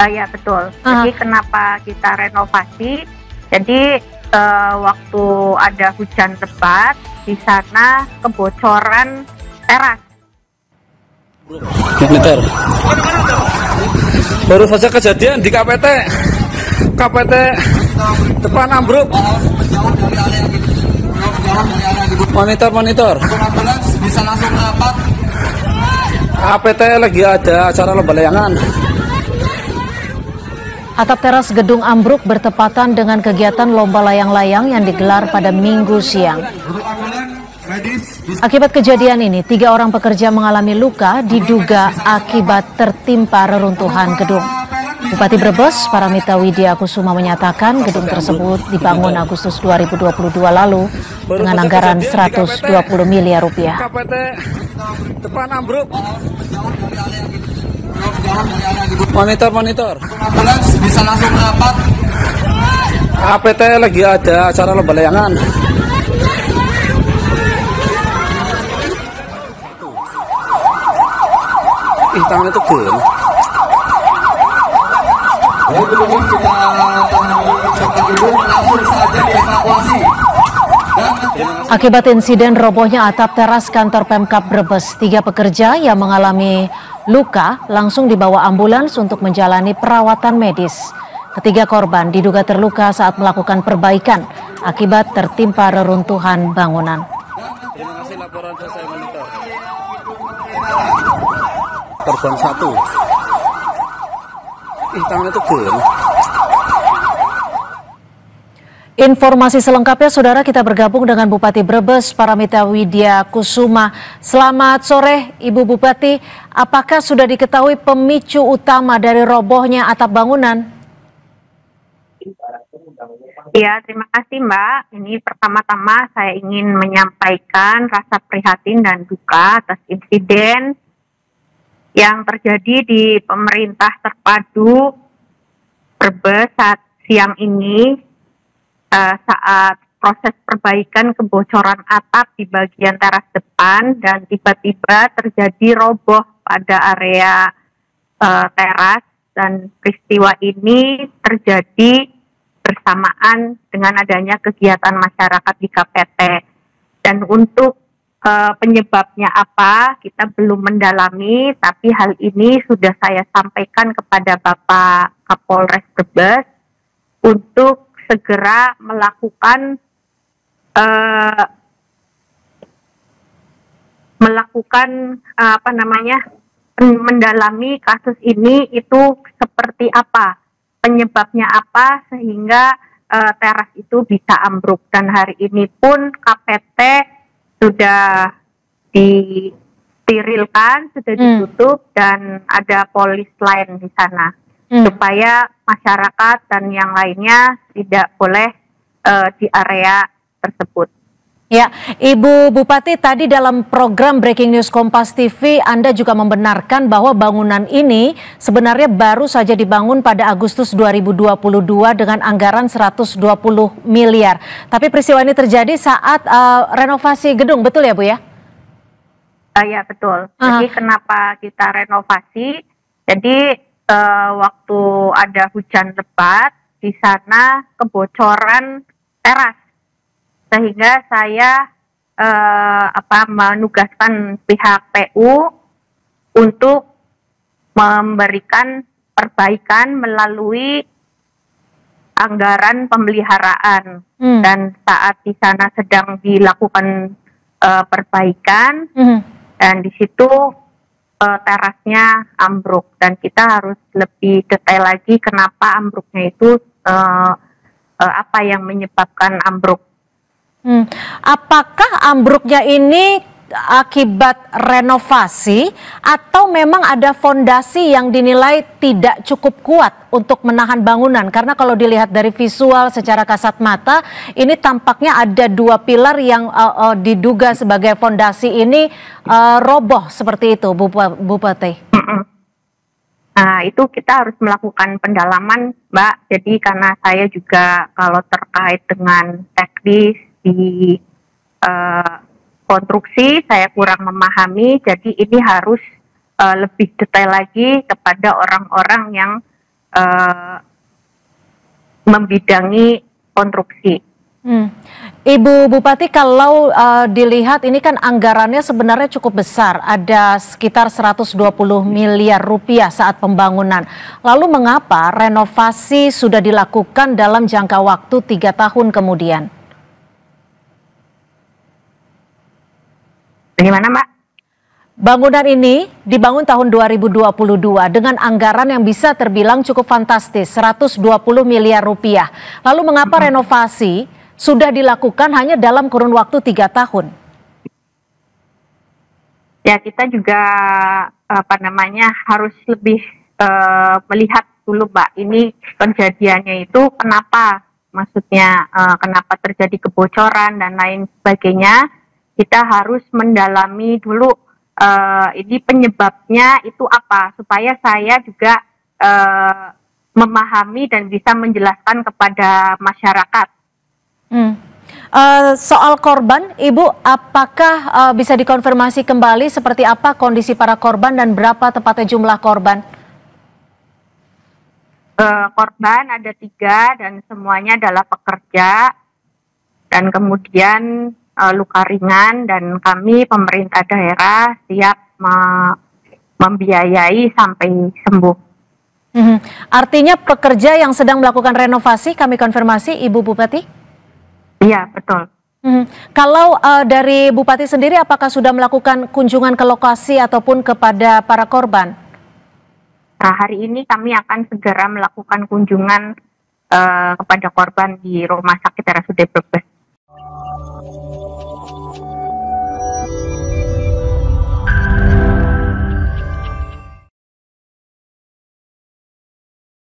Ya betul. Jadi kenapa kita renovasi? Jadi waktu ada hujan lebat di sana kebocoran teras. Meter. Baru saja kejadian di KPT depan ambruk. Monitor. Bisa langsung rapat. KPT lagi ada acara lomba layangan. Atap teras gedung ambruk bertepatan dengan kegiatan lomba layang-layang yang digelar pada Minggu siang. Akibat kejadian ini, 3 orang pekerja mengalami luka diduga akibat tertimpa reruntuhan gedung. Bupati Brebes, Paramita Widya Kusuma menyatakan gedung tersebut dibangun Agustus 2022 lalu dengan anggaran 120 miliar rupiah. KPT depan ambruk. Monitor. Ambulans bisa langsung rapat. KPT lagi ada acara lomba layangan. Tangan itu gel. Akibat insiden robohnya atap teras kantor Pemkab Brebes, 3 pekerja yang mengalami luka langsung dibawa ambulans untuk menjalani perawatan medis. Ketiga korban diduga terluka saat melakukan perbaikan akibat tertimpa reruntuhan bangunan. Terima kasih laporan selesai monitor. Korban 1. Tangan itu gel. Informasi selengkapnya, saudara, kita bergabung dengan Bupati Brebes, Paramita Widya Kusuma. Selamat sore, Ibu Bupati. Apakah sudah diketahui pemicu utama dari robohnya atap bangunan? Ya, terima kasih Mbak. Ini pertama-tama saya ingin menyampaikan rasa prihatin dan duka atas insiden yang terjadi di pemerintah terpadu Brebes saat siang ini. Saat proses perbaikan kebocoran atap di bagian teras depan dan tiba-tiba terjadi roboh pada area teras, dan peristiwa ini terjadi bersamaan dengan adanya kegiatan masyarakat di KPT. Dan untuk penyebabnya apa kita belum mendalami, tapi hal ini sudah saya sampaikan kepada Bapak Kapolres Brebes untuk segera melakukan mendalami kasus ini, itu seperti apa, penyebabnya apa sehingga teras itu bisa ambruk. Dan hari ini pun KPT sudah disterilkan, sudah ditutup, dan ada polis lain di sana. Supaya masyarakat dan yang lainnya tidak boleh di area tersebut. Ya, Ibu Bupati, tadi dalam program Breaking News Kompas TV, Anda juga membenarkan bahwa bangunan ini sebenarnya baru saja dibangun pada Agustus 2022 dengan anggaran 120 miliar. Tapi peristiwa ini terjadi saat renovasi gedung, betul ya Bu ya? Ya, betul. Jadi kenapa kita renovasi? Jadi waktu ada hujan lebat di sana kebocoran teras, sehingga saya menugaskan pihak PU untuk memberikan perbaikan melalui anggaran pemeliharaan. Dan saat di sana sedang dilakukan perbaikan, dan di situ terasnya ambruk, dan kita harus lebih detail lagi kenapa ambruknya itu, apa yang menyebabkan ambruk. Apakah ambruknya ini akibat renovasi atau memang ada fondasi yang dinilai tidak cukup kuat untuk menahan bangunan? Karena kalau dilihat dari visual secara kasat mata, ini tampaknya ada 2 pilar yang diduga sebagai fondasi ini roboh seperti itu, Bupati. Nah, itu kita harus melakukan pendalaman, Mbak. Jadi karena saya juga kalau terkait dengan teknis di konstruksi saya kurang memahami, jadi ini harus lebih detail lagi kepada orang-orang yang membidangi konstruksi. Ibu Bupati, kalau dilihat ini kan anggarannya sebenarnya cukup besar, ada sekitar 120 miliar rupiah saat pembangunan. Lalu mengapa renovasi sudah dilakukan dalam jangka waktu 3 tahun kemudian? Bagaimana, Mbak? Bangunan ini dibangun tahun 2022 dengan anggaran yang bisa terbilang cukup fantastis, 120 miliar rupiah. Lalu mengapa renovasi sudah dilakukan hanya dalam kurun waktu 3 tahun? Ya, kita juga harus lebih melihat dulu, Mbak. Ini kejadiannya itu kenapa? Maksudnya kenapa terjadi kebocoran dan lain sebagainya? Kita harus mendalami dulu. Ini penyebabnya itu apa, supaya saya juga memahami dan bisa menjelaskan kepada masyarakat. Soal korban, Ibu, apakah bisa dikonfirmasi kembali seperti apa kondisi para korban dan berapa tepatnya jumlah korban? Korban ada 3 dan semuanya adalah pekerja dan kemudian luka ringan, dan kami pemerintah daerah siap membiayai sampai sembuh. Artinya pekerja yang sedang melakukan renovasi, kami konfirmasi, Ibu Bupati? Iya, betul. Kalau dari Bupati sendiri, apakah sudah melakukan kunjungan ke lokasi ataupun kepada para korban? Nah, hari ini kami akan segera melakukan kunjungan kepada korban di Rumah Sakit RSUD Brebes.